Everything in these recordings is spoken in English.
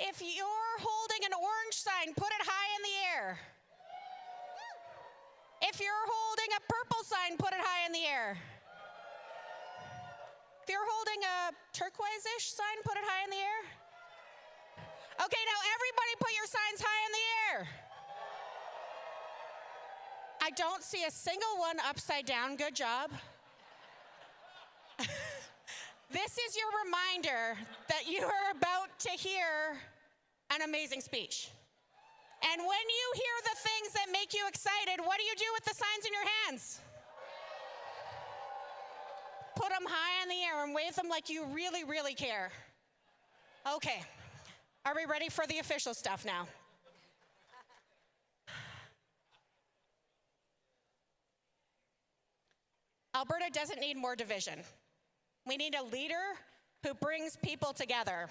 If you're holding an orange sign, put it high in the air. If you're holding a purple sign, put it high in the air. If you're holding a turquoise-ish sign, put it high in the air. Okay, now everybody put your signs high in the air. I don't see a single one upside down. Good job. This is your reminder that you are about to hear an amazing speech. And when you hear the things that make you excited, what do you do with the signs in your hands? Put them high in the air and wave them like you really, really care. Okay, are we ready for the official stuff now? Alberta doesn't need more division. We need a leader who brings people together.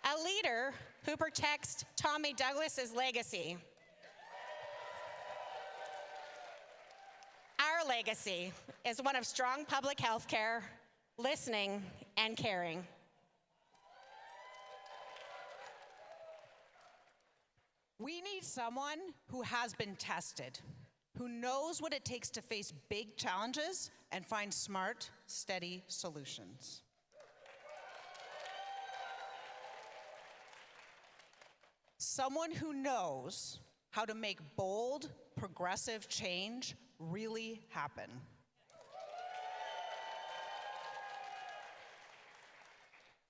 A leader who protects Tommy Douglas's legacy. Our legacy is one of strong public health care, listening, and caring. We need someone who has been tested, who knows what it takes to face big challenges and find smart, steady solutions. Someone who knows how to make bold, progressive change really happen.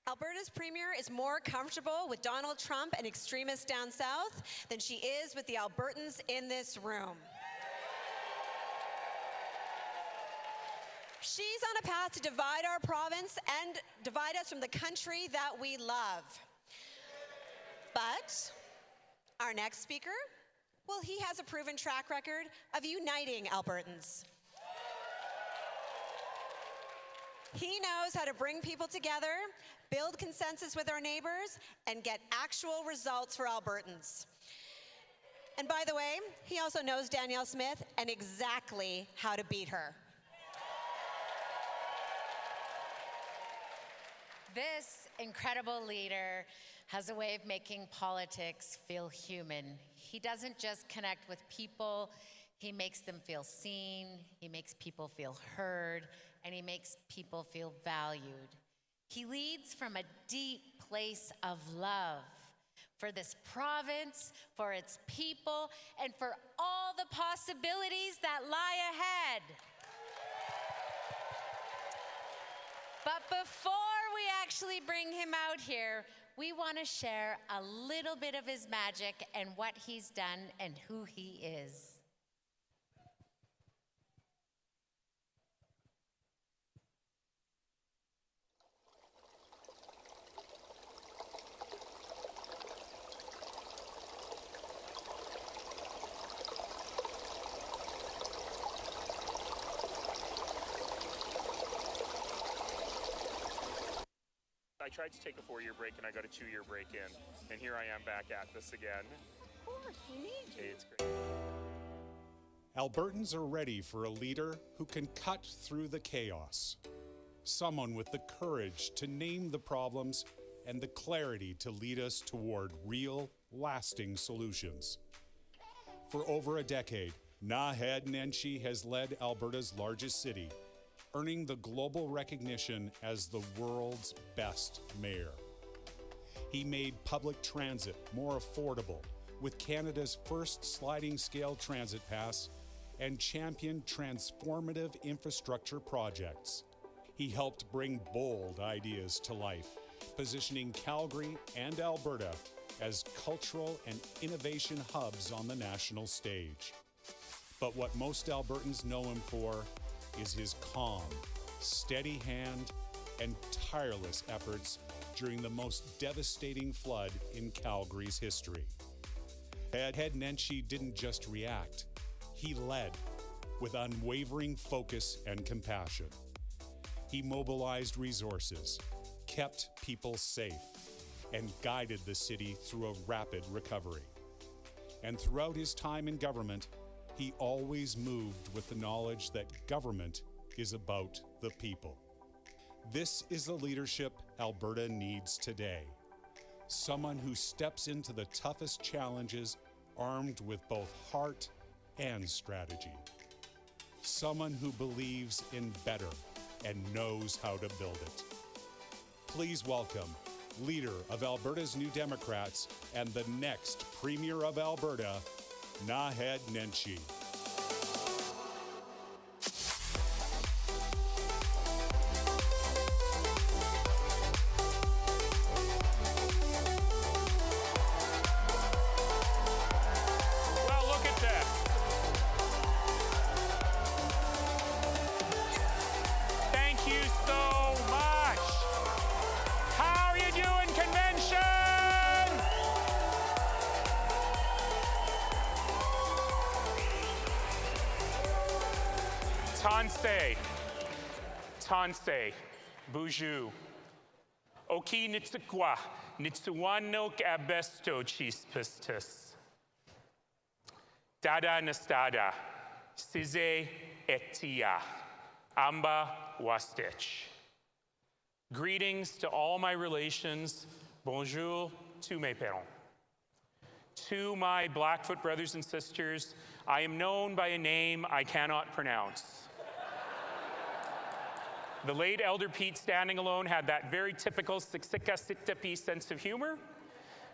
Alberta's premier is more comfortable with Donald Trump and extremists down south than she is with the Albertans in this room. She's on a path to divide our province and divide us from the country that we love. But our next speaker, well, he has a proven track record of uniting Albertans. He knows how to bring people together, build consensus with our neighbors, and get actual results for Albertans. And by the way, he also knows Danielle Smith and exactly how to beat her. This incredible leader has a way of making politics feel human. He doesn't just connect with people, he makes them feel seen, he makes people feel heard, and he makes people feel valued. He leads from a deep place of love for this province, for its people, and for all the possibilities that lie ahead. But before we actually bring him out here, we want to share a little bit of his magic and what he's done and who he is. I tried to take a 4-year break and I got a 2-year break in, and here I am back at this again. Of course, we need you. Hey, it's great. Albertans are ready for a leader who can cut through the chaos. Someone with the courage to name the problems and the clarity to lead us toward real, lasting solutions. For over a decade, Naheed Nenshi has led Alberta's largest city, earning the global recognition as the world's best mayor. He made public transit more affordable with Canada's first sliding scale transit pass and championed transformative infrastructure projects. He helped bring bold ideas to life, positioning Calgary and Alberta as cultural and innovation hubs on the national stage. But what most Albertans know him for is his calm, steady hand, and tireless efforts during the most devastating flood in Calgary's history. Naheed Nenshi didn't just react, he led with unwavering focus and compassion. He mobilized resources, kept people safe, and guided the city through a rapid recovery. And throughout his time in government, he always moved with the knowledge that government is about the people. This is the leadership Alberta needs today. Someone who steps into the toughest challenges armed with both heart and strategy. Someone who believes in better and knows how to build it. Please welcome leader of Alberta's New Democrats and the next Premier of Alberta, Naheed Nenshi. Well, look at this. Thank you so much. How are you doing, convention? Tansei, Buju. Oki nitsukwa, nitsuwanok abesto chispistis. Dada nastada, size etia, amba wastich. Greetings to all my relations. Bonjour, tous mes parents. To my Blackfoot brothers and sisters, I am known by a name I cannot pronounce. The late Elder Pete Standing Alone had that very typical siksika siktipi sense of humor,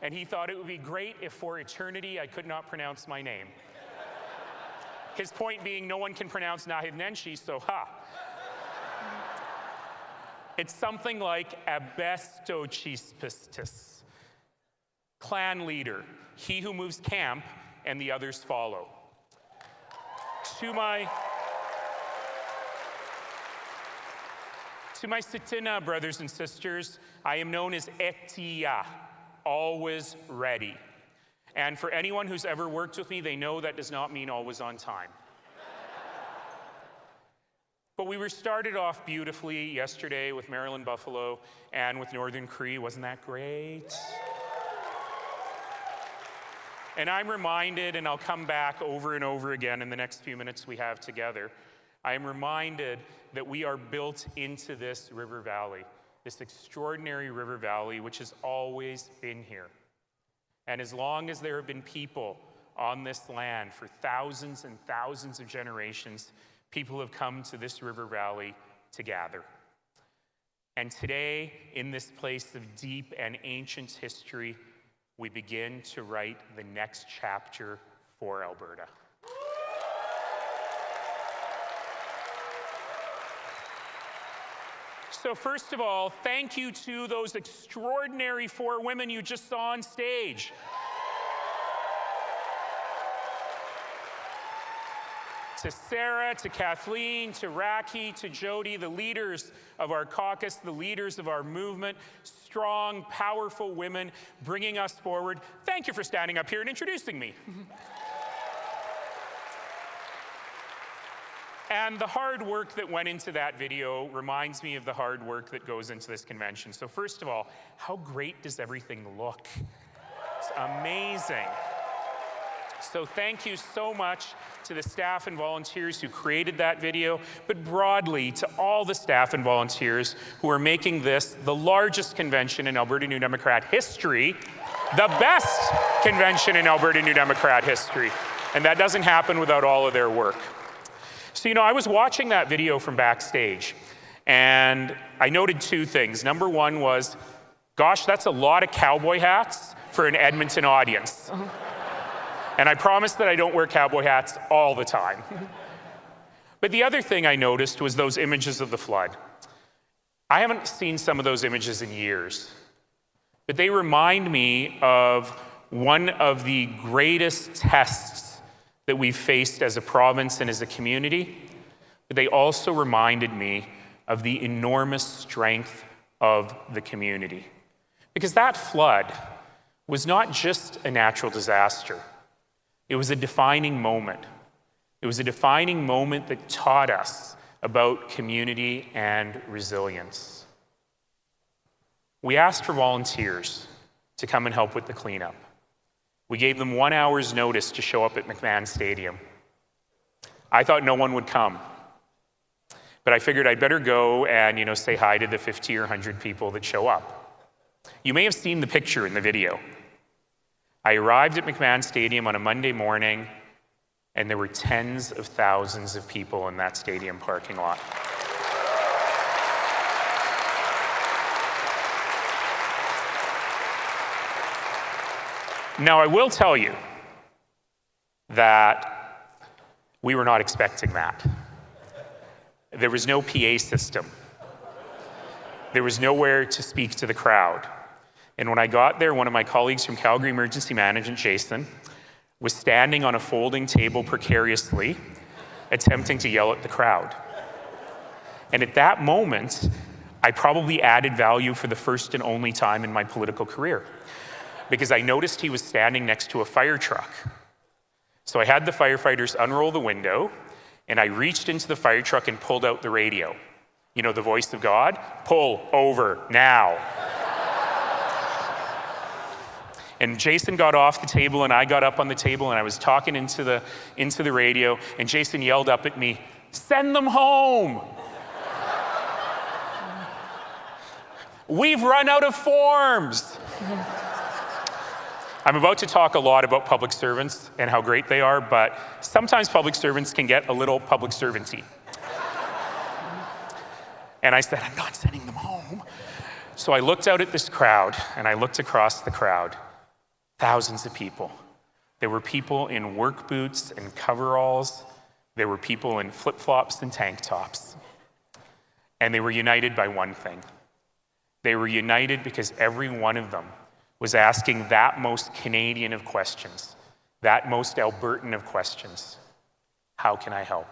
and he thought it would be great if for eternity I could not pronounce my name. His point being, no one can pronounce Naheed Nenshi, so ha. It's something like abestocispistis. Clan leader, he who moves camp and the others follow. To my Sitina brothers and sisters, I am known as Etia, always ready. And for anyone who's ever worked with me, they know that does not mean always on time. But we were started off beautifully yesterday with Maryland Buffalo and with Northern Cree. Wasn't that great? And I'm reminded, and I'll come back over and over again in the next few minutes we have together, I am reminded that we are built into this river valley, this extraordinary river valley which has always been here. And as long as there have been people on this land for thousands and thousands of generations, people have come to this river valley to gather. And today, in this place of deep and ancient history, we begin to write the next chapter for Alberta. So first of all, thank you to those extraordinary 4 women you just saw on stage. To Sarah, to Kathleen, to Raki, to Jody, the leaders of our caucus, the leaders of our movement, strong, powerful women bringing us forward. Thank you for standing up here and introducing me. And the hard work that went into that video reminds me of the hard work that goes into this convention. So first of all, how great does everything look? It's amazing. So thank you so much to the staff and volunteers who created that video, but broadly to all the staff and volunteers who are making this the largest convention in Alberta New Democrat history, the best convention in Alberta New Democrat history. And that doesn't happen without all of their work. So, you know, I was watching that video from backstage, and I noted 2 things. Number 1 was, gosh, that's a lot of cowboy hats for an Edmonton audience. And I promise that I don't wear cowboy hats all the time. But the other thing I noticed was those images of the flood. I haven't seen some of those images in years, but they remind me of one of the greatest tests that we've faced as a province and as a community, but they also reminded me of the enormous strength of the community. Because that flood was not just a natural disaster. It was a defining moment. It was a defining moment that taught us about community and resilience. We asked for volunteers to come and help with the cleanup. We gave them 1 hour's notice to show up at McMahon Stadium. I thought no one would come. But I figured I'd better go and, say hi to the 50 or 100 people that show up. You may have seen the picture in the video. I arrived at McMahon Stadium on a Monday morning, and there were tens of thousands of people in that stadium parking lot. Now, I will tell you that we were not expecting that. There was no PA system. There was nowhere to speak to the crowd. And when I got there, one of my colleagues from Calgary Emergency Management, Jason, was standing on a folding table precariously, attempting to yell at the crowd. And at that moment, I probably added value for the first and only time in my political career, because I noticed he was standing next to a fire truck. So I had the firefighters unroll the window, and I reached into the fire truck and pulled out the radio. You know, the voice of God, pull over now. And Jason got off the table, and I got up on the table, and I was talking into the radio, and Jason yelled up at me, "Send them home. We've run out of forms." I'm about to talk a lot about public servants and how great they are, but sometimes public servants can get a little public servanty. And I said, "I'm not sending them home." So I looked out at this crowd, and I looked across the crowd. Thousands of people. There were people in work boots and coveralls. There were people in flip-flops and tank tops. And they were united by one thing. They were united because every one of them was asking that most Canadian of questions, that most Albertan of questions: how can I help?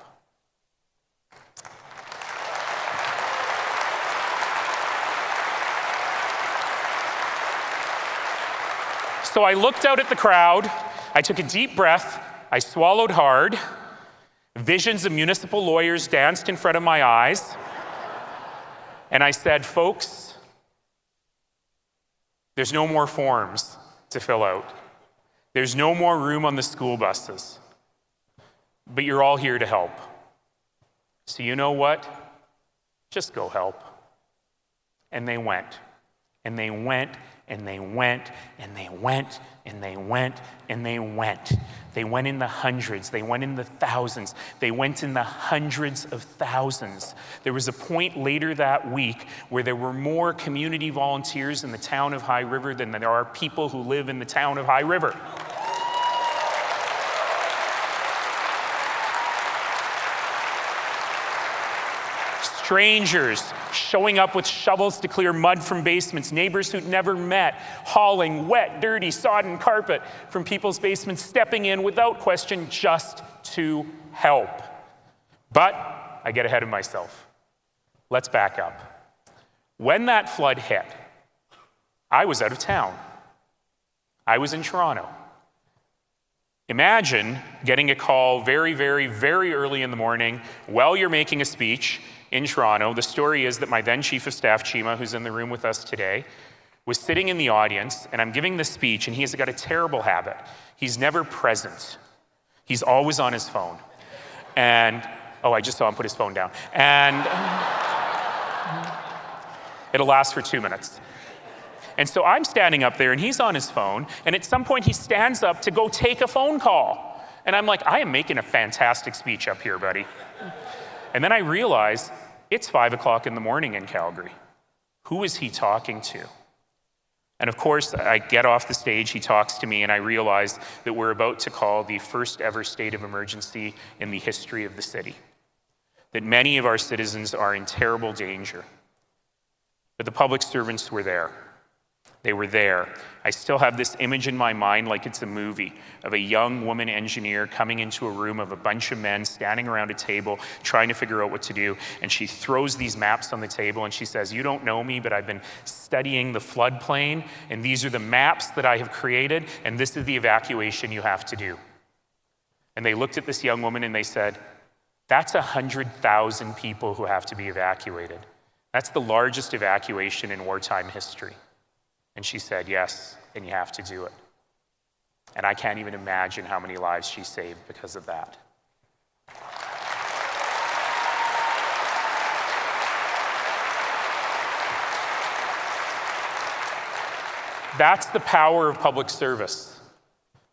So I looked out at the crowd, I took a deep breath, I swallowed hard, visions of municipal lawyers danced in front of my eyes, and I said, "Folks, there's no more forms to fill out. There's no more room on the school buses, but you're all here to help. So you know what? Just go help." And they went, and they went, and they went, and they went, and they went, and they went. They went in the hundreds, they went in the thousands, they went in the hundreds of thousands. There was a point later that week where there were more community volunteers in the town of High River than there are people who live in the town of High River. Strangers showing up with shovels to clear mud from basements, neighbors who'd never met, hauling wet, dirty, sodden carpet from people's basements, stepping in without question just to help. But I get ahead of myself. Let's back up. When that flood hit, I was out of town. I was in Toronto. Imagine getting a call very, very, very early in the morning while you're making a speech in Toronto. The story is that my then Chief of Staff, Chima, who's in the room with us today, was sitting in the audience, and I'm giving the speech, and he's got a terrible habit. He's never present. He's always on his phone. And, oh, I just saw him put his phone down. And it'll last for 2 minutes. And so I'm standing up there, and he's on his phone, and at some point he stands up to go take a phone call. And I'm like, I am making a fantastic speech up here, buddy. And then I realize it's 5 o'clock in the morning in Calgary. Who is he talking to? And of course, I get off the stage, he talks to me, and I realize that we're about to call the first ever state of emergency in the history of the city. That many of our citizens are in terrible danger. But the public servants were there. They were there. I still have this image in my mind like it's a movie of a young woman engineer coming into a room of a bunch of men standing around a table trying to figure out what to do. And she throws these maps on the table and she says, "You don't know me, but I've been studying the floodplain, and these are the maps that I have created, and this is the evacuation you have to do." And they looked at this young woman and they said, "That's 100,000 people who have to be evacuated. That's the largest evacuation in wartime history." And she said, "Yes, and you have to do it." And I can't even imagine how many lives she saved because of that. That's the power of public service.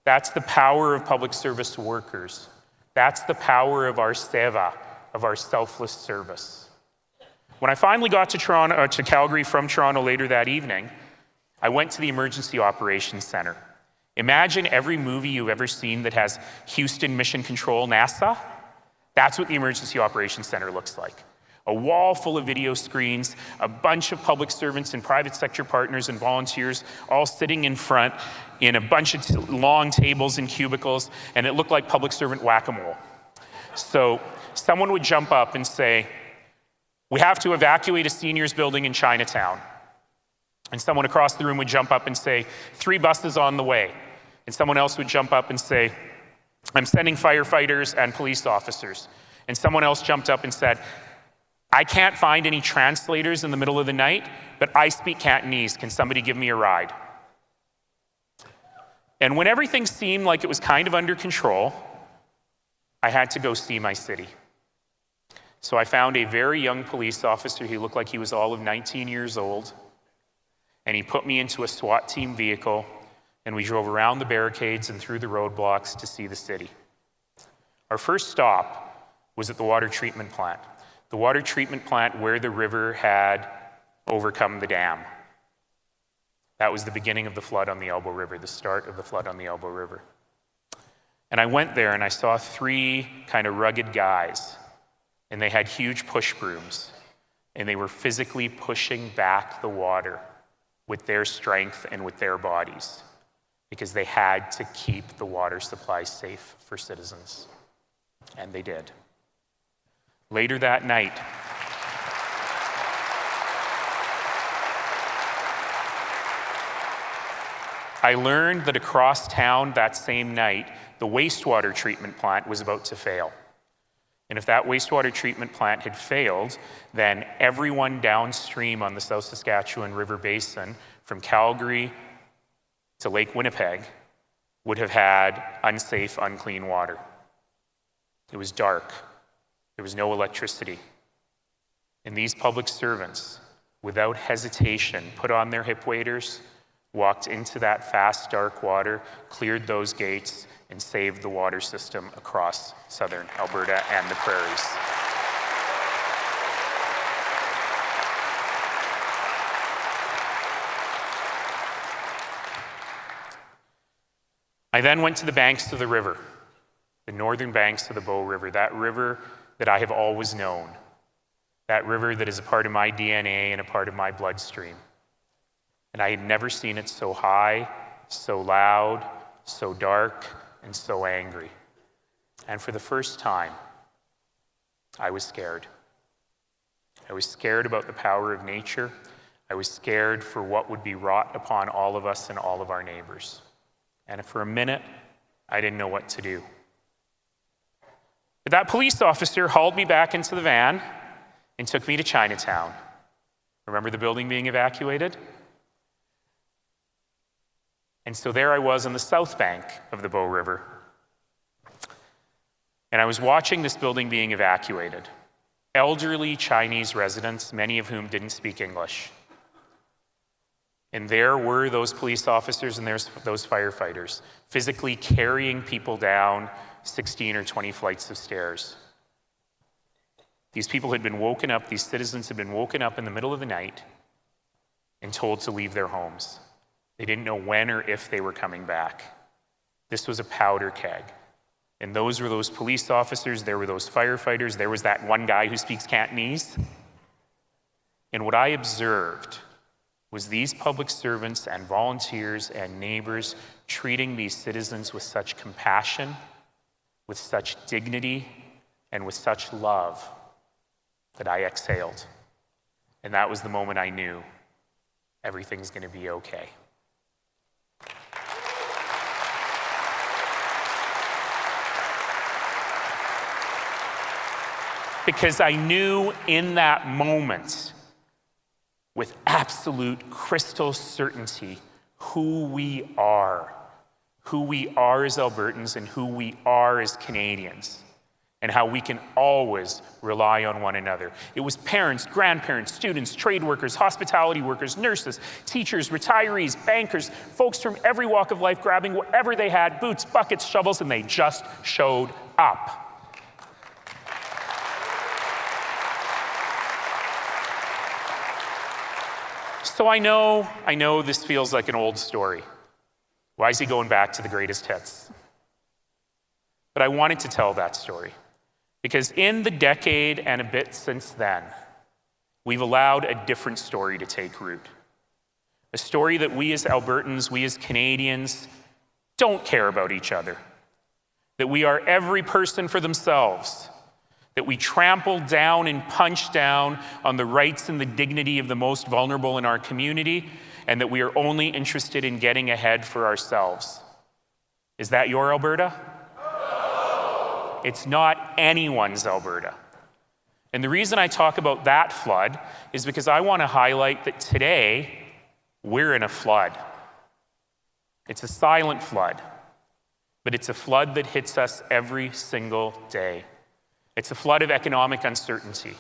That's the power of public service workers. That's the power of our seva, of our selfless service. When I finally got to Calgary from Toronto later that evening, I went to the Emergency Operations Center. Imagine every movie you've ever seen that has Houston Mission Control, NASA. That's what the Emergency Operations Center looks like. A wall full of video screens, a bunch of public servants and private sector partners and volunteers all sitting in front in a bunch of long tables and cubicles, and it looked like public servant whack-a-mole. So someone would jump up and say, "We have to evacuate a seniors building in Chinatown." And someone across the room would jump up and say, "3 buses on the way." And someone else would jump up and say, "I'm sending firefighters and police officers." And someone else jumped up and said, "I can't find any translators in the middle of the night, but I speak Cantonese. Can somebody give me a ride?" And when everything seemed like it was kind of under control, I had to go see my city. So I found a very young police officer. He looked like he was all of 19 years old. And he put me into a SWAT team vehicle, and we drove around the barricades and through the roadblocks to see the city. Our first stop was at the water treatment plant. The water treatment plant where the river had overcome the dam. That was the beginning of the flood on the Elbow River, the start of the flood on the Elbow River. And I went there and I saw 3 kind of rugged guys, and they had huge push brooms, and they were physically pushing back the water with their strength and with their bodies, because they had to keep the water supply safe for citizens. And they did. Later that night, I learned that across town that same night, the wastewater treatment plant was about to fail. And if that wastewater treatment plant had failed, then everyone downstream on the South Saskatchewan River Basin, from Calgary to Lake Winnipeg, would have had unsafe, unclean water. It was dark. There was no electricity. And these public servants, without hesitation, put on their hip waders, walked into that fast, dark water, cleared those gates, and saved the water system across southern Alberta and the prairies. I then went to the banks of the river, the northern banks of the Bow River, that river that I have always known, that river that is a part of my DNA and a part of my bloodstream. And I had never seen it so high, so loud, so dark, and so angry. And for the first time, I was scared. I was scared about the power of nature. I was scared for what would be wrought upon all of us and all of our neighbors. And for a minute, I didn't know what to do. But that police officer hauled me back into the van and took me to Chinatown. Remember the building being evacuated? And so there I was on the south bank of the Bow River. And I was watching this building being evacuated. Elderly Chinese residents, many of whom didn't speak English. And there were those police officers and there's those firefighters physically carrying people down 16 or 20 flights of stairs. These people had been woken up, these citizens had been woken up in the middle of the night and told to leave their homes. They didn't know when or if they were coming back. This was a powder keg. And those were those police officers, there were those firefighters, there was that one guy who speaks Cantonese. And what I observed was these public servants and volunteers and neighbors treating these citizens with such compassion, with such dignity, and with such love that I exhaled. And that was the moment I knew everything's going to be okay. Because I knew in that moment, with absolute crystal certainty, who we are as Albertans and who we are as Canadians. and how we can always rely on one another. It was parents, grandparents, students, trade workers, hospitality workers, nurses, teachers, retirees, bankers, folks from every walk of life grabbing whatever they had, boots, buckets, shovels, and they just showed up. So I know this feels like an old story. Why is he going back to the greatest hits? But I wanted to tell that story because in the decade and a bit since then, we've allowed a different story to take root. A story that we as Albertans, we as Canadians, don't care about each other. That we are every person for themselves. That we trample down and punch down on the rights and the dignity of the most vulnerable in our community, and that we are only interested in getting ahead for ourselves. Is that your Alberta? No. It's not anyone's Alberta. And the reason I talk about that flood is because I want to highlight that today we're in a flood. It's a silent flood, but it's a flood that hits us every single day. It's a flood of economic uncertainty.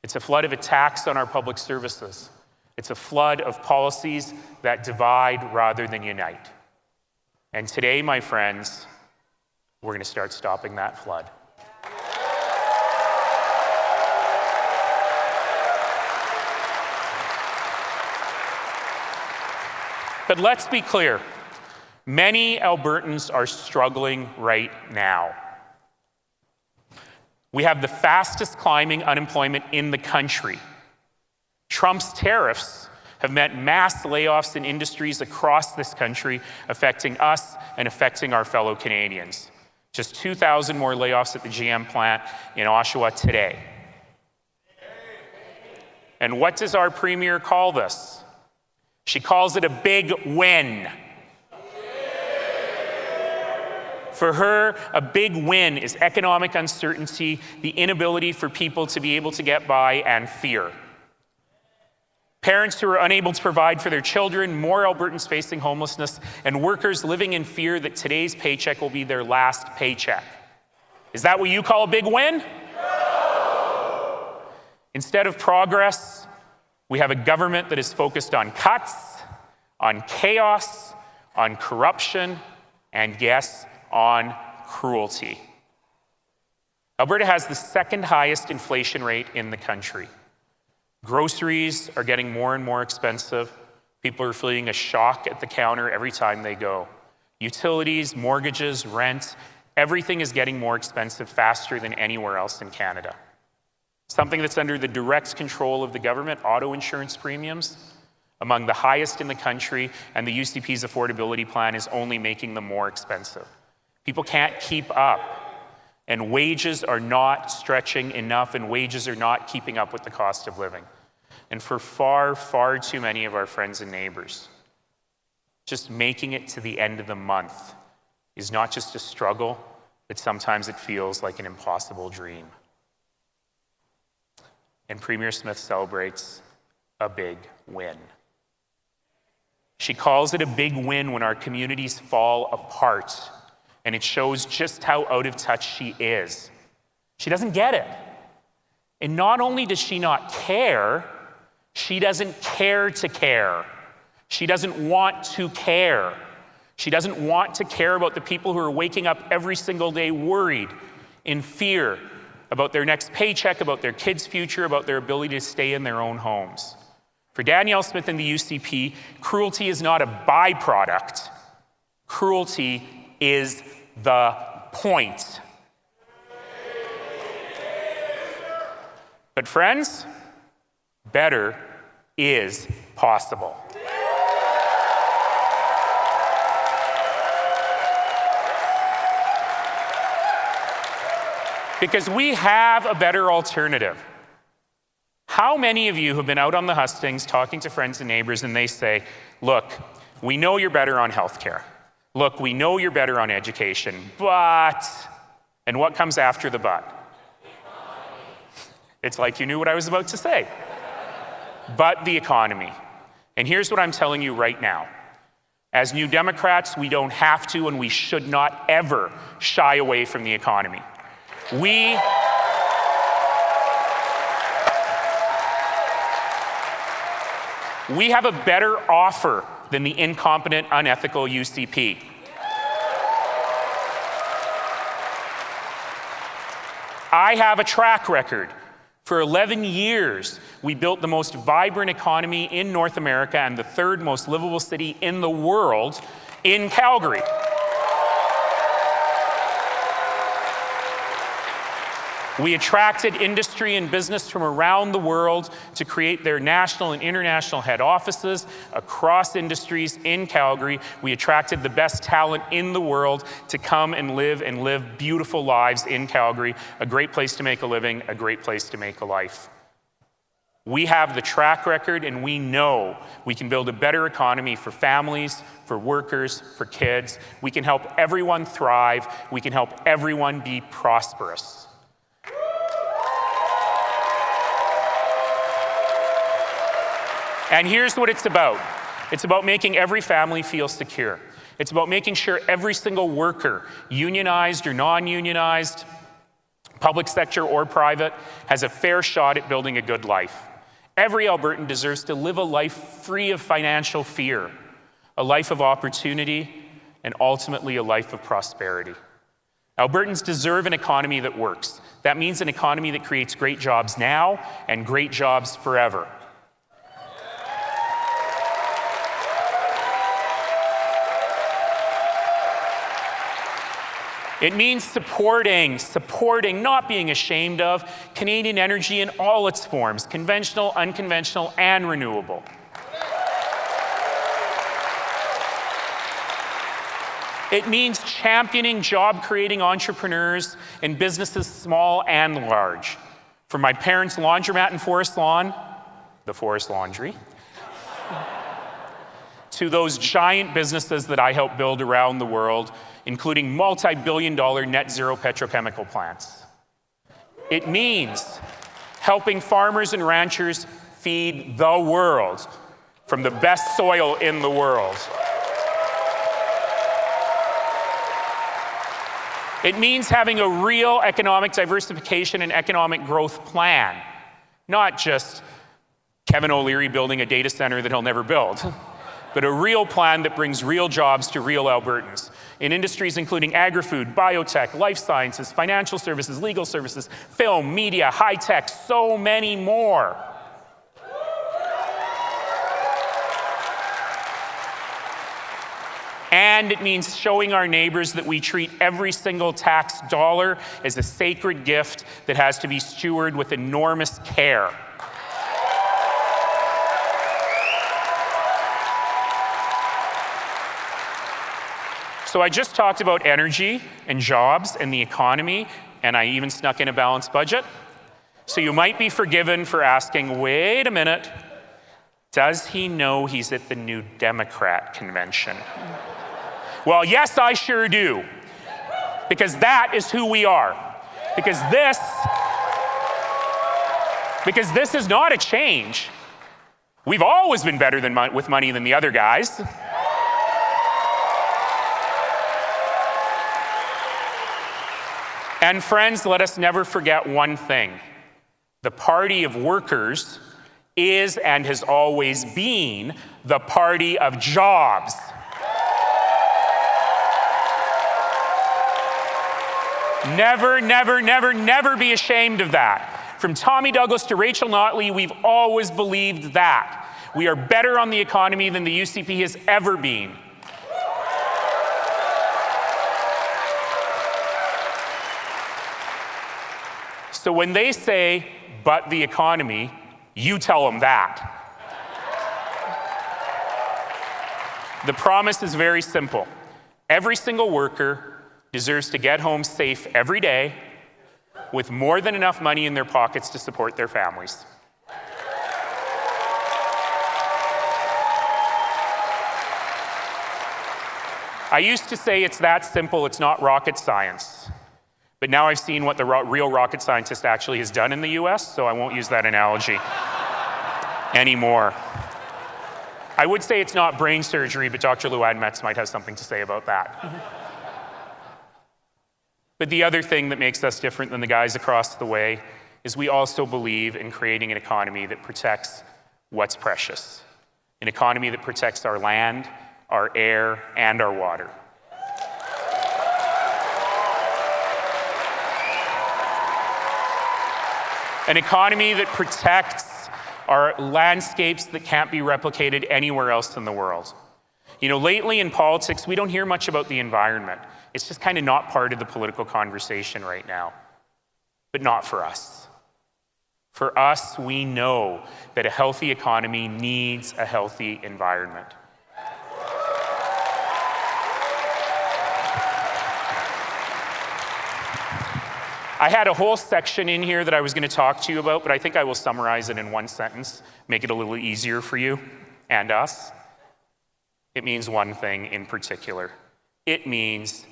It's a flood of attacks on our public services. It's a flood of policies that divide rather than unite. And today, my friends, we're going to start stopping that flood. But let's be clear. Many Albertans are struggling right now. We have the fastest climbing unemployment in the country. Trump's tariffs have meant mass layoffs in industries across this country, affecting us and affecting our fellow Canadians. Just 2,000 more layoffs at the GM plant in Oshawa today. And what does our premier call this? She calls it a big win. For her, a big win is economic uncertainty, the inability for people to be able to get by, and fear. Parents who are unable to provide for their children, more Albertans facing homelessness, and workers living in fear that today's paycheck will be their last paycheck. Is that what you call a big win? No! Instead of progress, we have a government that is focused on cuts, on chaos, on corruption, and yes, on cruelty. Alberta has the second highest inflation rate in the country. Groceries are getting more and more expensive. People are feeling a shock at the counter every time they go. Utilities, mortgages, rent, everything is getting more expensive faster than anywhere else in Canada. Something that's under the direct control of the government, auto insurance premiums, among the highest in the country, and the UCP's affordability plan is only making them more expensive. People can't keep up, and wages are not stretching enough, and wages are not keeping up with the cost of living. And for far, far too many of our friends and neighbors, just making it to the end of the month is not just a struggle, but sometimes it feels like an impossible dream. And Premier Smith celebrates a big win. She calls it a big win when our communities fall apart, and it shows just how out of touch she is. She doesn't get it. And not only does she not care, she doesn't care to care. She doesn't want to care. She doesn't want to care about the people who are waking up every single day worried, in fear, about their next paycheck, about their kids' future, about their ability to stay in their own homes. For Danielle Smith and the UCP, cruelty is not a byproduct. Cruelty is the point. But friends, better is possible. Because we have a better alternative. How many of you have been out on the hustings talking to friends and neighbors and they say, look, we know you're better on healthcare. Look, we know you're better on education, but, and what comes after the but? It's like you knew what I was about to say. But the economy. And here's what I'm telling you right now. As New Democrats, we don't have to and we should not ever shy away from the economy. We have a better offer than the incompetent, unethical UCP. I have a track record. For 11 years, we built the most vibrant economy in North America and the third most livable city in the world in Calgary. We attracted industry and business from around the world to create their national and international head offices across industries in Calgary. We attracted the best talent in the world to come and live beautiful lives in Calgary, a great place to make a living, a great place to make a life. We have the track record, and we know we can build a better economy for families, for workers, for kids. We can help everyone thrive. We can help everyone be prosperous. And here's what it's about. It's about making every family feel secure. It's about making sure every single worker, unionized or non-unionized, public sector or private, has a fair shot at building a good life. Every Albertan deserves to live a life free of financial fear, a life of opportunity, and ultimately a life of prosperity. Albertans deserve an economy that works. That means an economy that creates great jobs now and great jobs forever. It means supporting, not being ashamed of, Canadian energy in all its forms, conventional, unconventional, and renewable. It means championing job-creating entrepreneurs and businesses small and large. From my parents' laundromat in Forest Lawn, the Forest Laundry, to those giant businesses that I help build around the world, including multi-billion-dollar net zero petrochemical plants. It means helping farmers and ranchers feed the world from the best soil in the world. It means having a real economic diversification and economic growth plan, not just Kevin O'Leary building a data center that he'll never build, but a real plan that brings real jobs to real Albertans in industries including agri-food, biotech, life sciences, financial services, legal services, film, media, high tech, so many more. And it means showing our neighbors that we treat every single tax dollar as a sacred gift that has to be stewarded with enormous care. So I just talked about energy and jobs and the economy, and I even snuck in a balanced budget. So you might be forgiven for asking, wait a minute, does he know he's at the New Democrat Convention? Well, yes, I sure do, because that is who we are. Because this is not a change. We've always been better with money than the other guys. And friends, let us never forget one thing. The party of workers is and has always been the party of jobs. Never, never, never, never be ashamed of that. From Tommy Douglas to Rachel Notley, we've always believed that. We are better on the economy than the UCP has ever been. So when they say, but the economy, you tell them that. The promise is very simple. Every single worker deserves to get home safe every day with more than enough money in their pockets to support their families. I used to say it's that simple, it's not rocket science. But now I've seen what the real rocket scientist actually has done in the US, so I won't use that analogy anymore. I would say it's not brain surgery, but Dr. Luann Metz might have something to say about that. But the other thing that makes us different than the guys across the way is we also believe in creating an economy that protects what's precious. An economy that protects our land, our air, and our water. An economy that protects our landscapes that can't be replicated anywhere else in the world. You know, lately in politics, we don't hear much about the environment. It's just kind of not part of the political conversation right now. But not for us. For us, we know that a healthy economy needs a healthy environment. I had a whole section in here that I was going to talk to you about, but I think I will summarize it in one sentence, make it a little easier for you and us. It means one thing in particular. It means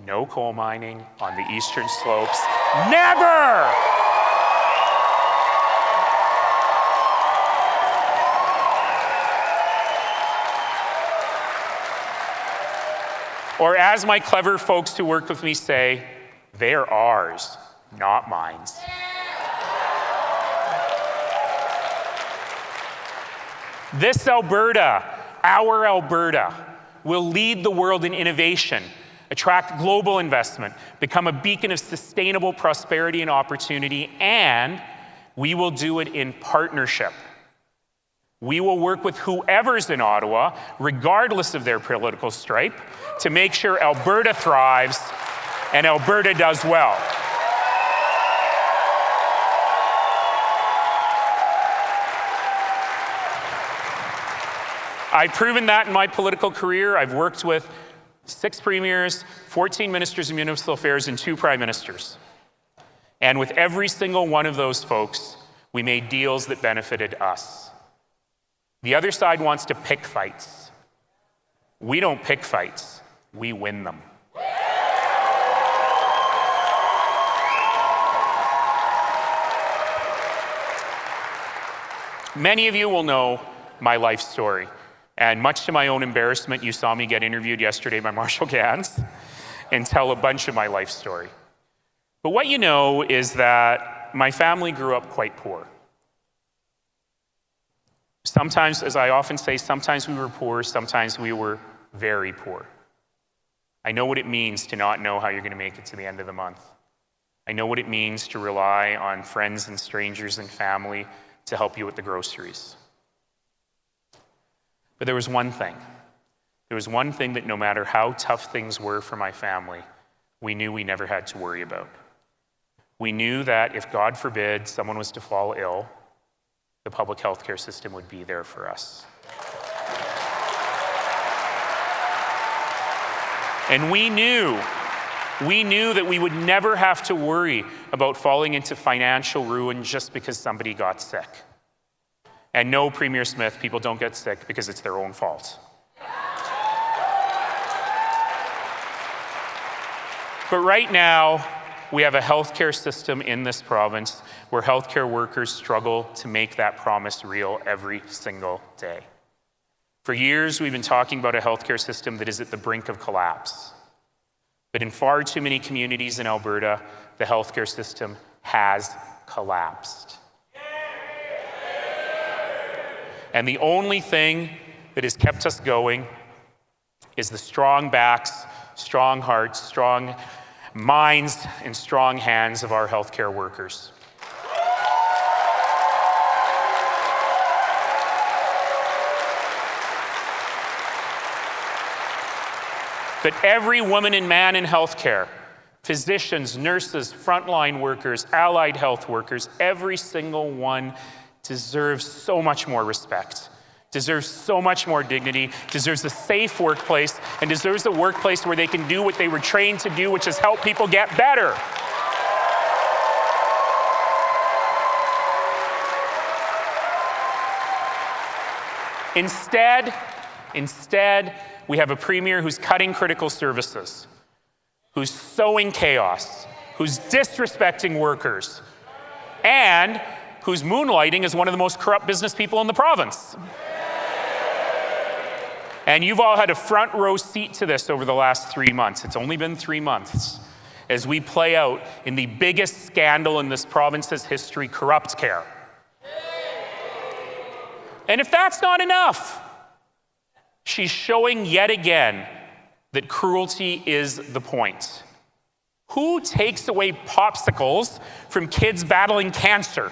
no coal mining on the eastern slopes. Never! Or as my clever folks who work with me say, they're ours, not mine. This Alberta, our Alberta, will lead the world in innovation, attract global investment, become a beacon of sustainable prosperity and opportunity, and we will do it in partnership. We will work with whoever's in Ottawa, regardless of their political stripe, to make sure Alberta thrives and Alberta does well. I've proven that in my political career. I've worked with 6 premiers, 14 ministers of municipal affairs, and 2 prime ministers. And with every single one of those folks, we made deals that benefited us. The other side wants to pick fights. We don't pick fights, we win them. Many of you will know my life story. And much to my own embarrassment, you saw me get interviewed yesterday by Marshall Gans and tell a bunch of my life story. But what you know is that my family grew up quite poor. Sometimes, as I often say, sometimes we were poor, sometimes we were very poor. I know what it means to not know how you're going to make it to the end of the month. I know what it means to rely on friends and strangers and family to help you with the groceries. But there was one thing. There was one thing that no matter how tough things were for my family, we knew we never had to worry about. We knew that if, God forbid, someone was to fall ill, the public health care system would be there for us. And we knew that we would never have to worry about falling into financial ruin just because somebody got sick. And no, Premier Smith, people don't get sick because it's their own fault. But right now, we have a healthcare system in this province where healthcare workers struggle to make that promise real every single day. For years, we've been talking about a healthcare system that is at the brink of collapse. But in far too many communities in Alberta, the healthcare system has collapsed. And the only thing that has kept us going is the strong backs, strong hearts, strong minds, and strong hands of our healthcare workers. But every woman and man in healthcare, physicians, nurses, frontline workers, allied health workers, every single one deserves so much more respect, deserves so much more dignity, deserves a safe workplace, and deserves a workplace where they can do what they were trained to do, which is help people get better. Instead, we have a premier who's cutting critical services, who's sowing chaos, who's disrespecting workers, and who's moonlighting as one of the most corrupt business people in the province. And you've all had a front row seat to this over the last 3 months. It's only been 3 months. as we play out in the biggest scandal in this province's history, corrupt care. And if that's not enough, she's showing yet again that cruelty is the point. Who takes away popsicles from kids battling cancer?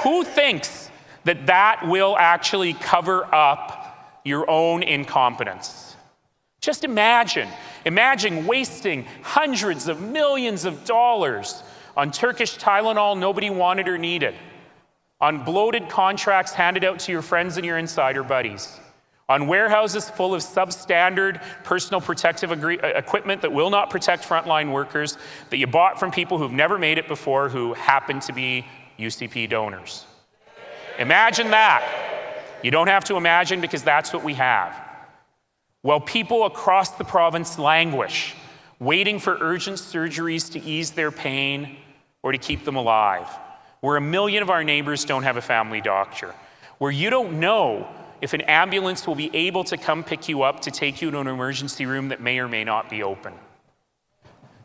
Who thinks that that will actually cover up your own incompetence? Just imagine wasting hundreds of millions of dollars on Turkish Tylenol nobody wanted or needed, on bloated contracts handed out to your friends and your insider buddies, on warehouses full of substandard personal protective equipment that will not protect frontline workers that you bought from people who've never made it before who happen to be UCP donors. Imagine that. You don't have to imagine because that's what we have. While people across the province languish, waiting for urgent surgeries to ease their pain or to keep them alive, where 1 million of our neighbors don't have a family doctor, where you don't know if an ambulance will be able to come pick you up to take you to an emergency room that may or may not be open.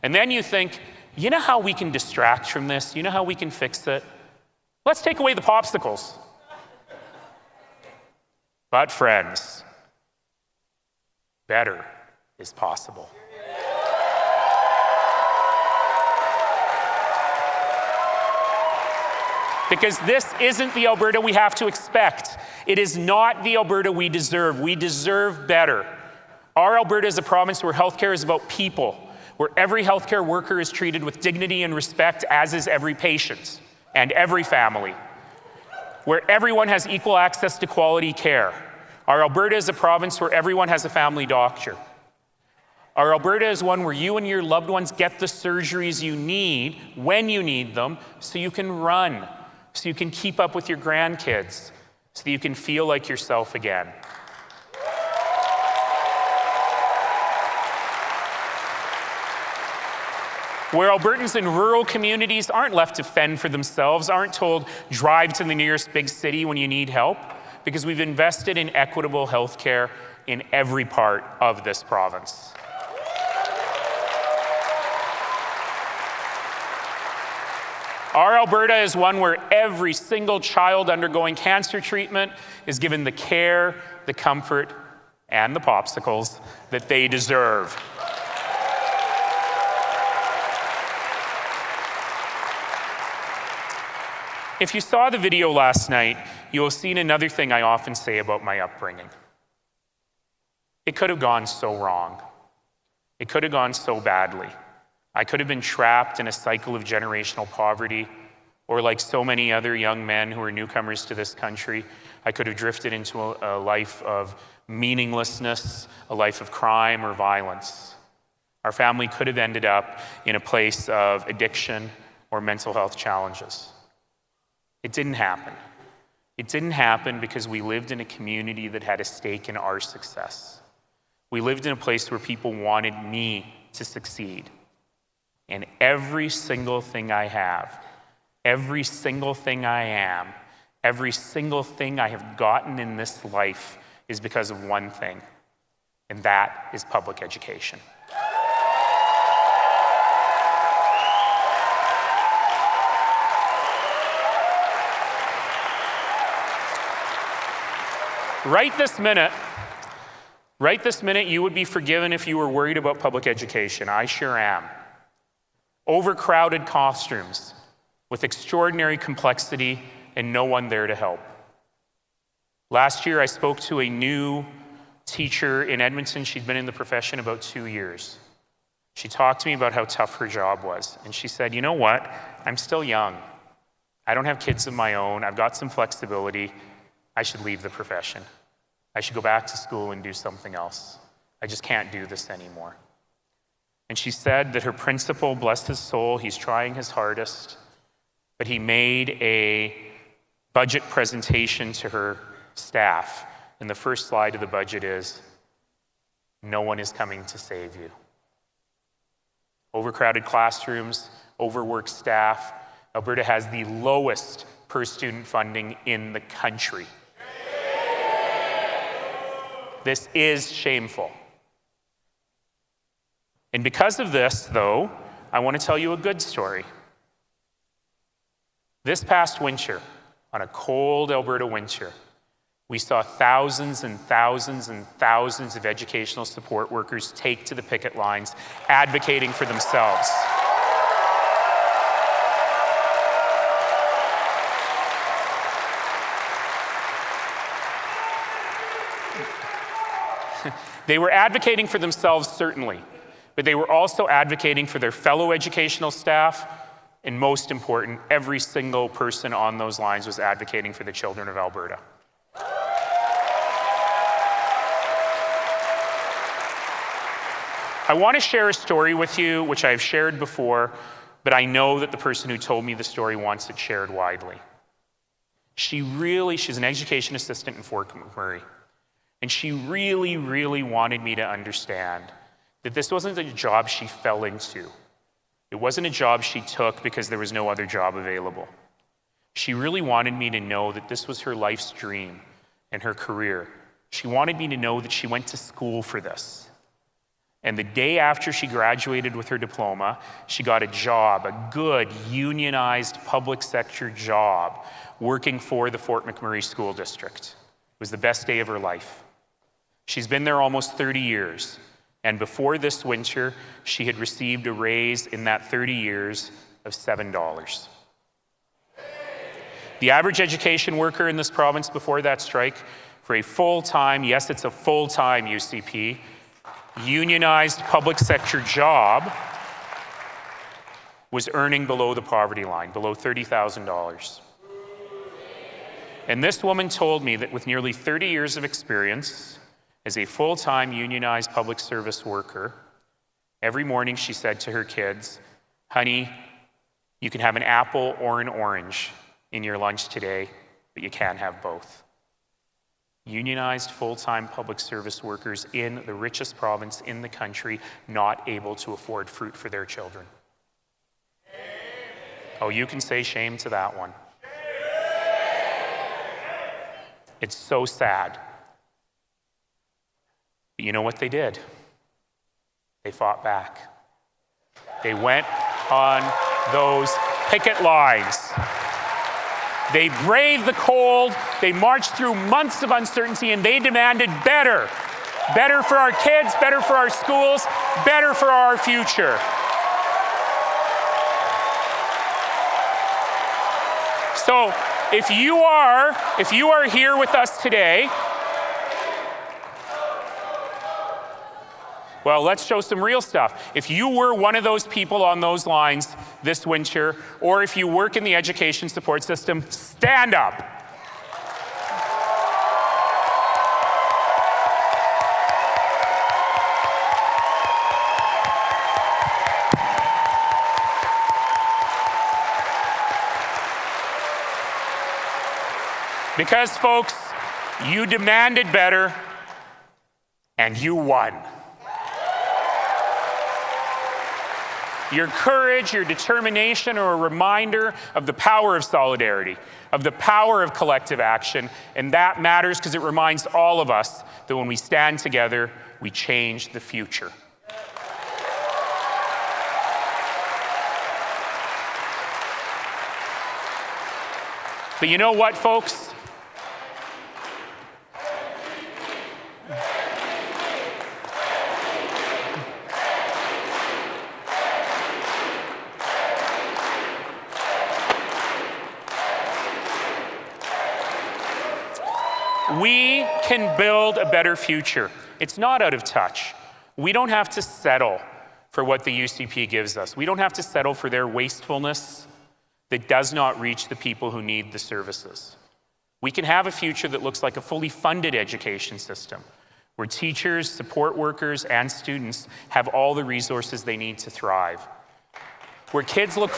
And then you think, you know how we can distract from this? You know how we can fix it? Let's take away the popsicles. But friends, better is possible. Because this isn't the Alberta we have to expect. It is not the Alberta we deserve. We deserve better. Our Alberta is a province where healthcare is about people, where every healthcare worker is treated with dignity and respect, as is every patient and every family, where everyone has equal access to quality care. Our Alberta is a province where everyone has a family doctor. Our Alberta is one where you and your loved ones get the surgeries you need when you need them so you can run, so you can keep up with your grandkids, so that you can feel like yourself again. Where Albertans in rural communities aren't left to fend for themselves, aren't told, drive to the nearest big city when you need help, because we've invested in equitable health care in every part of this province. Our Alberta is one where every single child undergoing cancer treatment is given the care, the comfort, and the popsicles that they deserve. If you saw the video last night, you will have seen another thing I often say about my upbringing. It could have gone so wrong. It could have gone so badly. I could have been trapped in a cycle of generational poverty, or like so many other young men who are newcomers to this country, I could have drifted into a life of meaninglessness, a life of crime or violence. Our family could have ended up in a place of addiction or mental health challenges. It didn't happen. It didn't happen because we lived in a community that had a stake in our success. We lived in a place where people wanted me to succeed. And every single thing I have, every single thing I am, every single thing I have gotten in this life is because of one thing, and that is public education. Right this minute, you would be forgiven if you were worried about public education. I sure am. Overcrowded classrooms with extraordinary complexity and no one there to help. Last year, I spoke to a new teacher in Edmonton. She'd been in the profession about 2 years. She talked to me about how tough her job was. And she said, you know what? I'm still young. I don't have kids of my own. I've got some flexibility. I should leave the profession. I should go back to school and do something else. I just can't do this anymore. And she said that her principal, bless his soul, he's trying his hardest, but he made a budget presentation to her staff. And the first slide of the budget is, no one is coming to save you. Overcrowded classrooms, overworked staff. Alberta has the lowest per student funding in the country. This is shameful. And because of this, though, I want to tell you a good story. This past winter, on a cold Alberta winter, we saw thousands and thousands and thousands of educational support workers take to the picket lines, advocating for themselves. They were advocating for themselves, certainly, but they were also advocating for their fellow educational staff, and most important, every single person on those lines was advocating for the children of Alberta. I want to share a story with you, which I've shared before, but I know that the person who told me the story wants it shared widely. She's an education assistant in Fort McMurray. And she really, really wanted me to understand that this wasn't a job she fell into. It wasn't a job she took because there was no other job available. She really wanted me to know that this was her life's dream and her career. She wanted me to know that she went to school for this. And the day after she graduated with her diploma, she got a job, a good, unionized public sector job, working for the Fort McMurray School District. It was the best day of her life. She's been there almost 30 years, and before this winter, she had received a raise in that 30 years of $7. The average education worker in this province before that strike, for a full-time, yes, it's a full-time UCP, unionized public sector job, was earning below the poverty line, below $30,000. And this woman told me that with nearly 30 years of experience, as a full-time unionized public service worker, every morning she said to her kids, "Honey, you can have an apple or an orange in your lunch today, but you can't have both." Unionized full-time public service workers in the richest province in the country, not able to afford fruit for their children. Oh, you can say shame to that one. It's so sad. But you know what they did? They fought back. They went on those picket lines. They braved the cold, they marched through months of uncertainty, and they demanded better. Better for our kids, better for our schools, better for our future. So if you are here with us today, well, let's show some real stuff. If you were one of those people on those lines this winter, or if you work in the education support system, stand up. Because, folks, you demanded better, and you won. Your courage, your determination are a reminder of the power of solidarity, of the power of collective action, and that matters because it reminds all of us that when we stand together, we change the future. But you know what, folks? We can build a better future. It's not out of touch. We don't have to settle for what the UCP gives us. We don't have to settle for their wastefulness that does not reach the people who need the services. We can have a future that looks like a fully funded education system, where teachers, support workers, and students have all the resources they need to thrive. Where kids look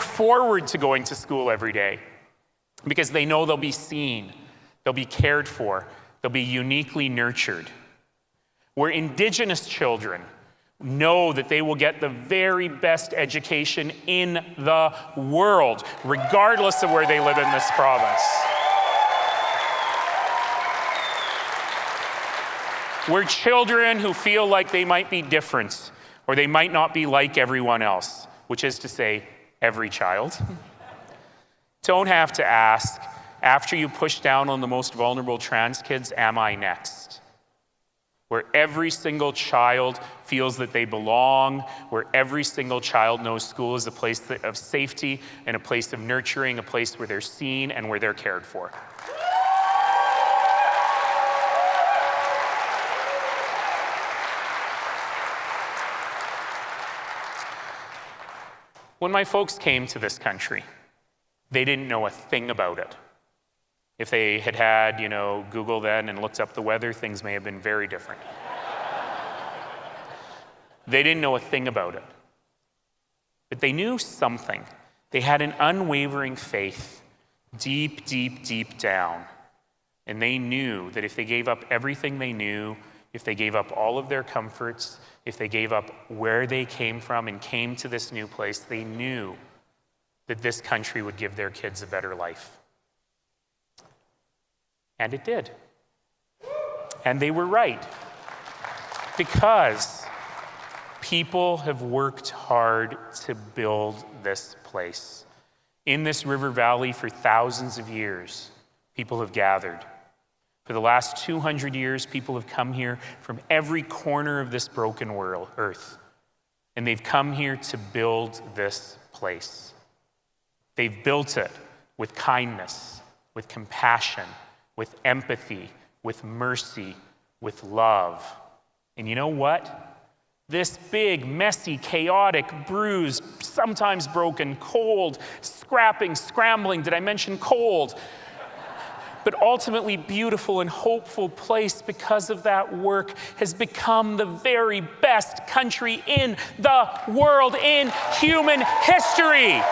forward to going to school every day because they know they'll be seen, they'll be cared for, they'll be uniquely nurtured. Where Indigenous children know that they will get the very best education in the world, regardless of where they live in this province. We're children who feel like they might be different or they might not be like everyone else, which is to say, every child. Don't have to ask, after you push down on the most vulnerable trans kids, am I next? Where every single child feels that they belong, where every single child knows school is a place of safety and a place of nurturing, a place where they're seen and where they're cared for. When my folks came to this country, they didn't know a thing about it. If they had had, Google then and looked up the weather, things may have been very different. They didn't know a thing about it. But they knew something. They had an unwavering faith deep, deep, deep down. And they knew that if they gave up everything they knew, if they gave up all of their comforts, if they gave up where they came from and came to this new place, they knew that this country would give their kids a better life. And it did. And they were right. Because people have worked hard to build this place. In this river valley for thousands of years, people have gathered. For the last 200 years, people have come here from every corner of this broken world, earth. And they've come here to build this place. They've built it with kindness, with compassion, with empathy, with mercy, with love. And you know what? This big, messy, chaotic, bruised, sometimes broken, cold, scrambling, did I mention cold? But ultimately beautiful and hopeful place because of that work has become the very best country in the world, in human history.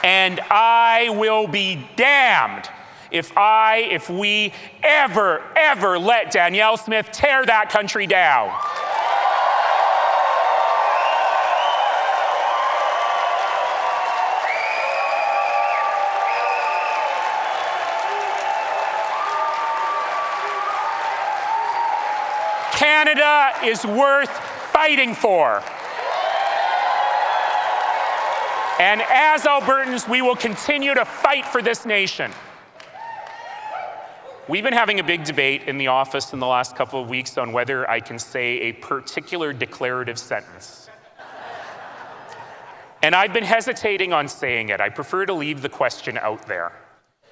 And I will be damned if we ever let Danielle Smith tear that country down. Canada is worth fighting for. And as Albertans, we will continue to fight for this nation. We've been having a big debate in the office in the last couple of weeks on whether I can say a particular declarative sentence. And I've been hesitating on saying it. I prefer to leave the question out there.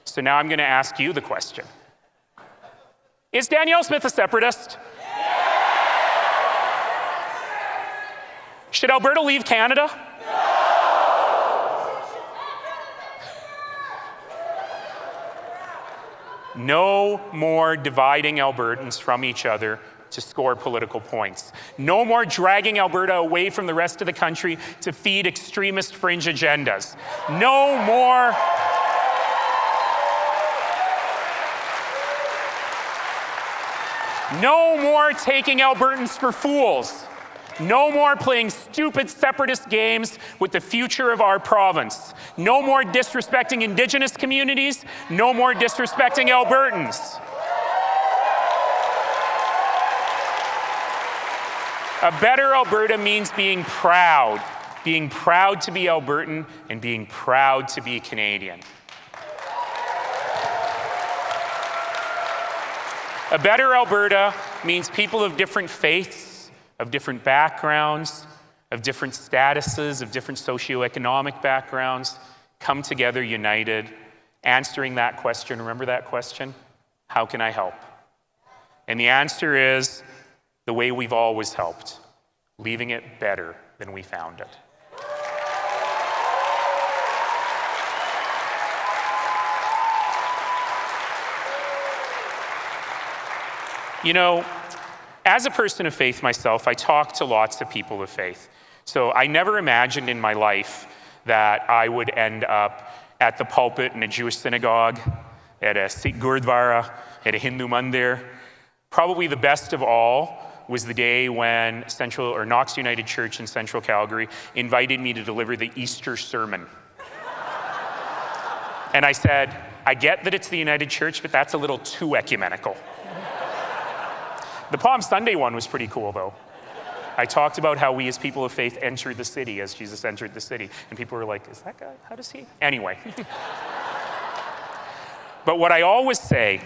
So now I'm going to ask you the question. Is Danielle Smith a separatist? Should Alberta leave Canada? No more dividing Albertans from each other to score political points. No more dragging Alberta away from the rest of the country to feed extremist fringe agendas. No more. No more taking Albertans for fools. No more playing stupid separatist games with the future of our province. No more disrespecting Indigenous communities. No more disrespecting Albertans. A better Alberta means being proud to be Albertan and being proud to be Canadian. A better Alberta means people of different faiths, of different backgrounds, of different statuses, of different socioeconomic backgrounds, come together united, answering that question. Remember that question? How can I help? And the answer is the way we've always helped, leaving it better than we found it. You know, as a person of faith myself, I talk to lots of people of faith. So I never imagined in my life that I would end up at the pulpit in a Jewish synagogue, at a Sikh Gurdwara, at a Hindu mandir. Probably the best of all was the day when Knox United Church in Central Calgary invited me to deliver the Easter sermon. And I said, I get that it's the United Church, but that's a little too ecumenical. The Palm Sunday one was pretty cool, though. I talked about how we as people of faith entered the city as Jesus entered the city. And people were like, is that guy? How does he? Anyway. But what I always say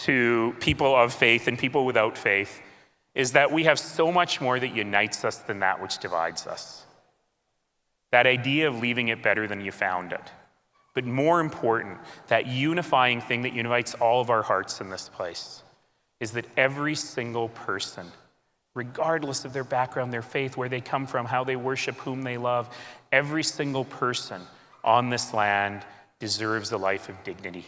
to people of faith and people without faith is that we have so much more that unites us than that which divides us. That idea of leaving it better than you found it. But more important, that unifying thing that unites all of our hearts in this place is that every single person, regardless of their background, their faith, where they come from, how they worship, whom they love, every single person on this land deserves a life of dignity.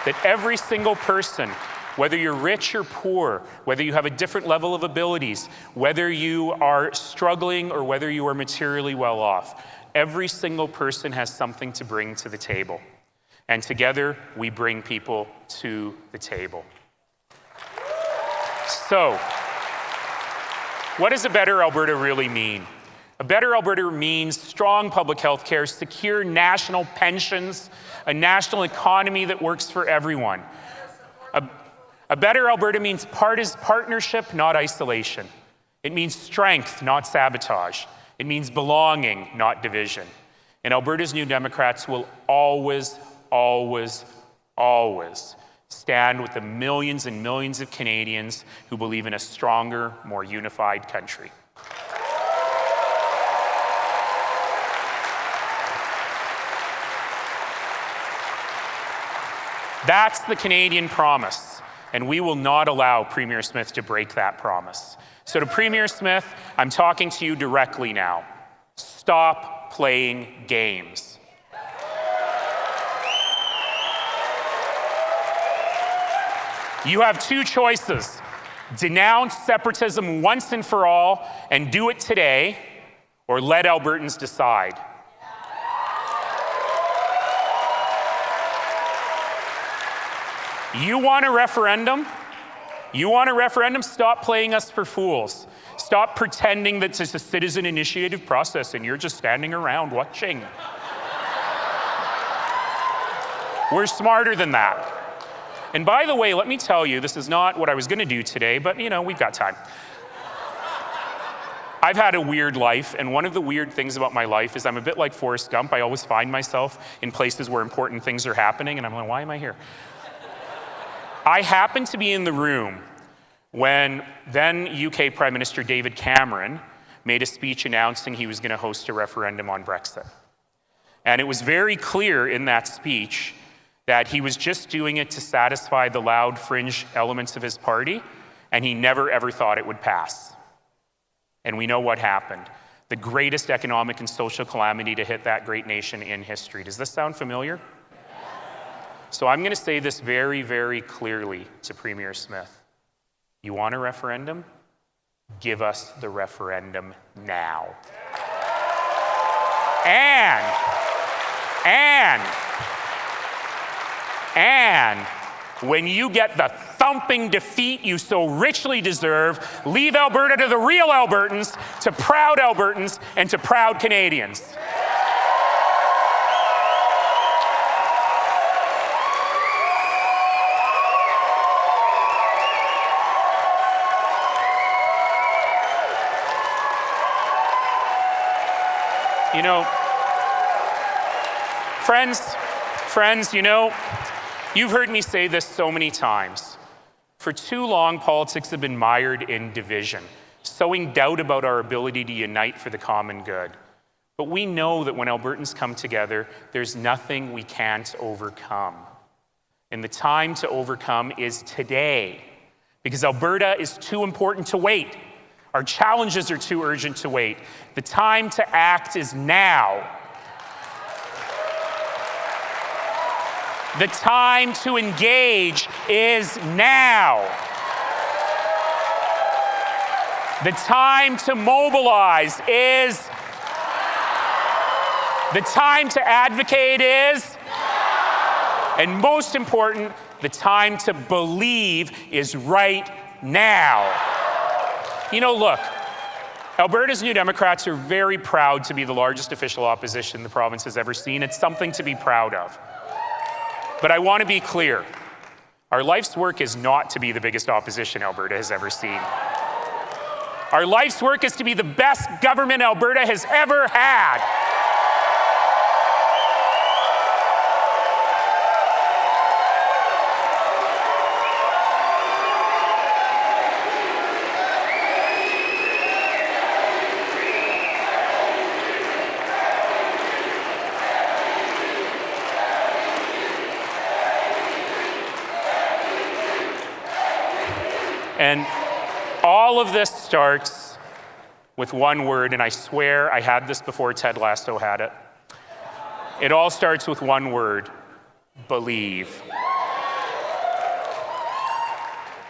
That every single person, whether you're rich or poor, whether you have a different level of abilities, whether you are struggling or whether you are materially well off, every single person has something to bring to the table. And together, we bring people to the table. So, what does a better Alberta really mean? A better Alberta means strong public health care, secure national pensions, a national economy that works for everyone. A better Alberta means partnership, not isolation. It means strength, not sabotage. It means belonging, not division. And Alberta's New Democrats will always, always, always stand with the millions and millions of Canadians who believe in a stronger, more unified country. That's the Canadian promise, and we will not allow Premier Smith to break that promise. So to Premier Smith, I'm talking to you directly now. Stop playing games. You have two choices. Denounce separatism once and for all and do it today, or let Albertans decide. You want a referendum? You want a referendum? Stop playing us for fools. Stop pretending that it's a citizen-initiated process and you're just standing around watching. We're smarter than that. And by the way, let me tell you, this is not what I was going to do today, but you know, we've got time. I've had a weird life, and one of the weird things about my life is I'm a bit like Forrest Gump. I always find myself in places where important things are happening, and I'm like, why am I here? I happened to be in the room when then UK Prime Minister David Cameron made a speech announcing he was going to host a referendum on Brexit. And it was very clear in that speech that he was just doing it to satisfy the loud fringe elements of his party, and he never ever thought it would pass. And we know what happened. The greatest economic and social calamity to hit that great nation in history. Does this sound familiar? So I'm going to say this very, very clearly to Premier Smith. You want a referendum? Give us the referendum now. And when you get the thumping defeat you so richly deserve, leave Alberta to the real Albertans, to proud Albertans, and to proud Canadians. You know, friends, you know, you've heard me say this so many times. For too long, politics have been mired in division, sowing doubt about our ability to unite for the common good. But we know that when Albertans come together, there's nothing we can't overcome. And the time to overcome is today, because Alberta is too important to wait. Our challenges are too urgent to wait. The time to act is now. The time to engage is now. The time to mobilize is. The time to advocate is. And most important, the time to believe is right now. You know, look, Alberta's New Democrats are very proud to be the largest official opposition the province has ever seen. It's something to be proud of. But I want to be clear. Our life's work is not to be the biggest opposition Alberta has ever seen. Our life's work is to be the best government Alberta has ever had. And all of this starts with one word, and I swear I had this before Ted Lasso had it. It all starts with one word: believe.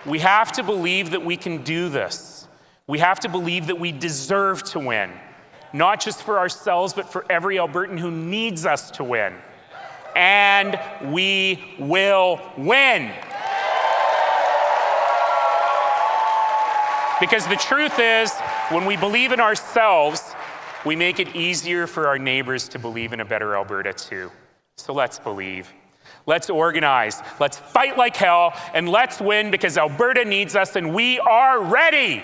We have to believe that we can do this. We have to believe that we deserve to win, not just for ourselves, but for every Albertan who needs us to win. And we will win. Because the truth is, when we believe in ourselves, we make it easier for our neighbors to believe in a better Alberta too. So let's believe. Let's organize. Let's fight like hell, and let's win, because Alberta needs us and we are ready.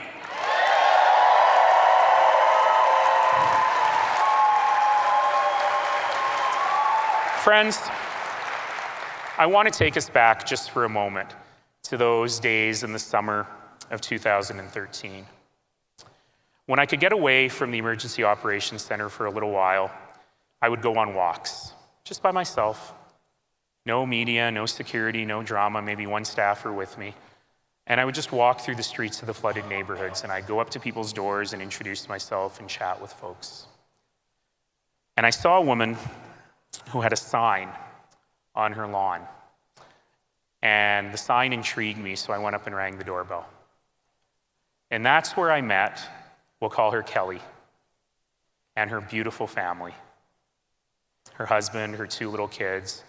Friends, I want to take us back just for a moment to those days in the summer of 2013. When I could get away from the Emergency Operations Center for a little while, I would go on walks, just by myself. No media, no security, no drama, maybe one staffer with me. And I would just walk through the streets of the flooded neighborhoods, and I'd go up to people's doors and introduce myself and chat with folks. And I saw a woman who had a sign on her lawn. And the sign intrigued me, so I went up and rang the doorbell. And that's where I met, we'll call her Kelly, and her beautiful family. Her husband, her 2 little kids.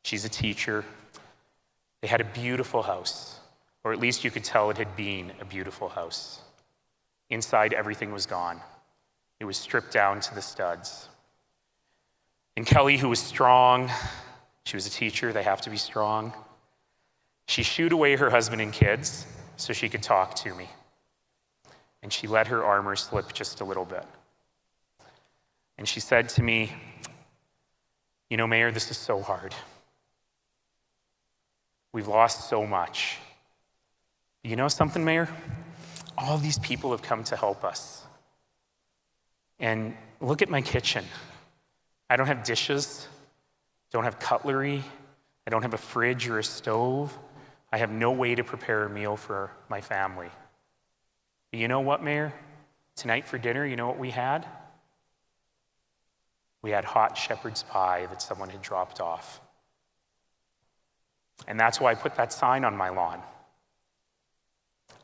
She's a teacher. They had a beautiful house, or at least you could tell it had been a beautiful house. Inside, everything was gone. It was stripped down to the studs. And Kelly, who was strong, she was a teacher, they have to be strong. She shooed away her husband and kids so she could talk to me. And she let her armor slip just a little bit. And she said to me, "You know, Mayor, this is so hard. We've lost so much. You know something, Mayor? All these people have come to help us. And look at my kitchen. I don't have dishes, don't have cutlery, I don't have a fridge or a stove. I have no way to prepare a meal for my family. But you know what, Mayor? Tonight for dinner, you know what we had? We had hot shepherd's pie that someone had dropped off. And that's why I put that sign on my lawn.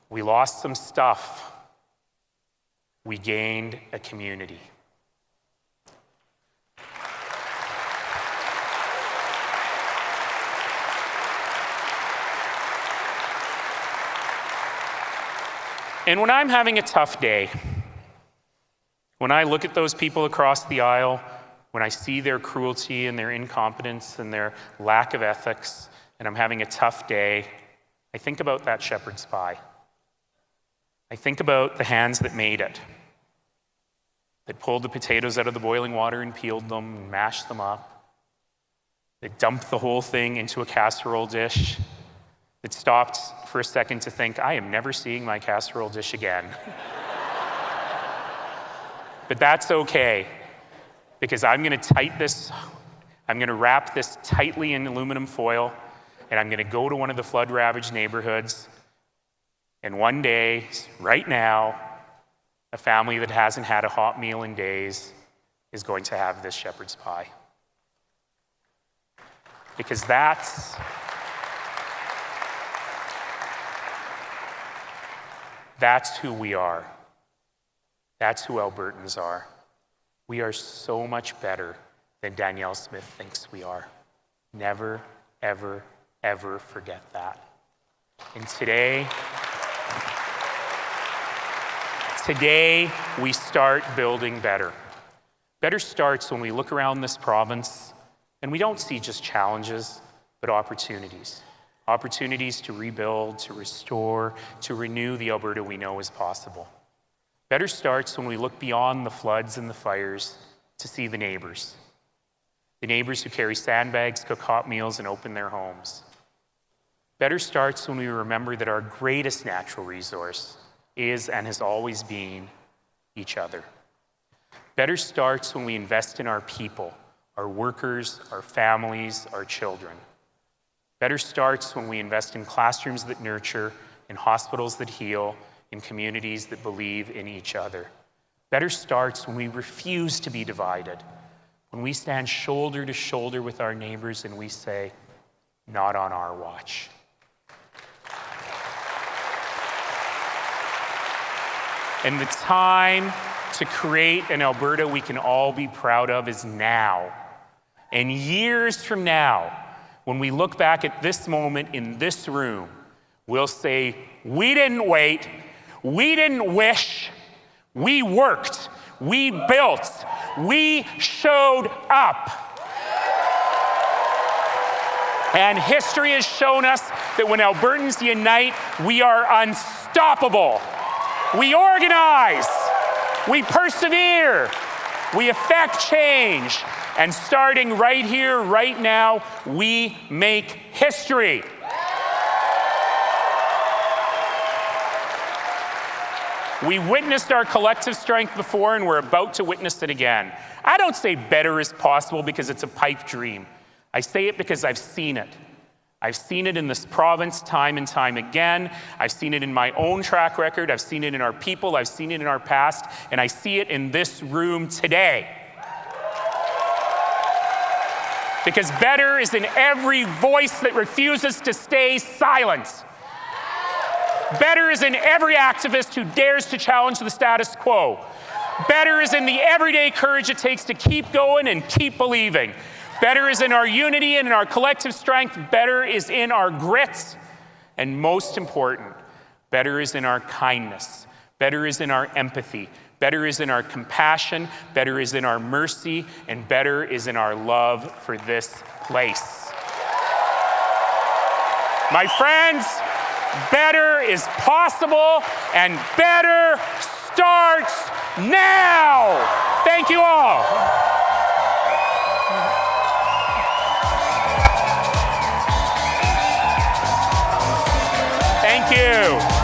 We lost some stuff. We gained a community." And when I'm having a tough day, when I look at those people across the aisle, when I see their cruelty and their incompetence and their lack of ethics, and I'm having a tough day, I think about that shepherd's pie. I think about the hands that made it, that pulled the potatoes out of the boiling water and peeled them and mashed them up, that dumped the whole thing into a casserole dish, that stopped for a second to think, I am never seeing my casserole dish again. But that's okay, because I'm gonna wrap this tightly in aluminum foil, and I'm gonna go to one of the flood-ravaged neighborhoods, and one day, right now, a family that hasn't had a hot meal in days is going to have this shepherd's pie. Because that's who we are. That's who Albertans are. We are so much better than Danielle Smith thinks we are. Never, ever, ever forget that. And today we start building better. Better starts when we look around this province and we don't see just challenges, but opportunities. Opportunities to rebuild, to restore, to renew the Alberta we know is possible. Better starts when we look beyond the floods and the fires to see the neighbors. The neighbors who carry sandbags, cook hot meals, and open their homes. Better starts when we remember that our greatest natural resource is and has always been each other. Better starts when we invest in our people, our workers, our families, our children. Better starts when we invest in classrooms that nurture, in hospitals that heal, in communities that believe in each other. Better starts when we refuse to be divided, when we stand shoulder to shoulder with our neighbors and we say, not on our watch. And the time to create an Alberta we can all be proud of is now. And years from now, when we look back at this moment in this room, we'll say, we didn't wait, we didn't wish, we worked, we built, we showed up. And history has shown us that when Albertans unite, we are unstoppable. We organize, we persevere, we effect change, and starting right here, right now, we make history. We witnessed our collective strength before, and we're about to witness it again. I don't say better is possible because it's a pipe dream. I say it because I've seen it. I've seen it in this province time and time again. I've seen it in my own track record. I've seen it in our people. I've seen it in our past. And I see it in this room today. Because better is in every voice that refuses to stay silent. Better is in every activist who dares to challenge the status quo. Better is in the everyday courage it takes to keep going and keep believing. Better is in our unity and in our collective strength. Better is in our grit. And most important, better is in our kindness. Better is in our empathy. Better is in our compassion. Better is in our mercy. And better is in our love for this place. My friends, better is possible and better starts now. Thank you all. Thank you.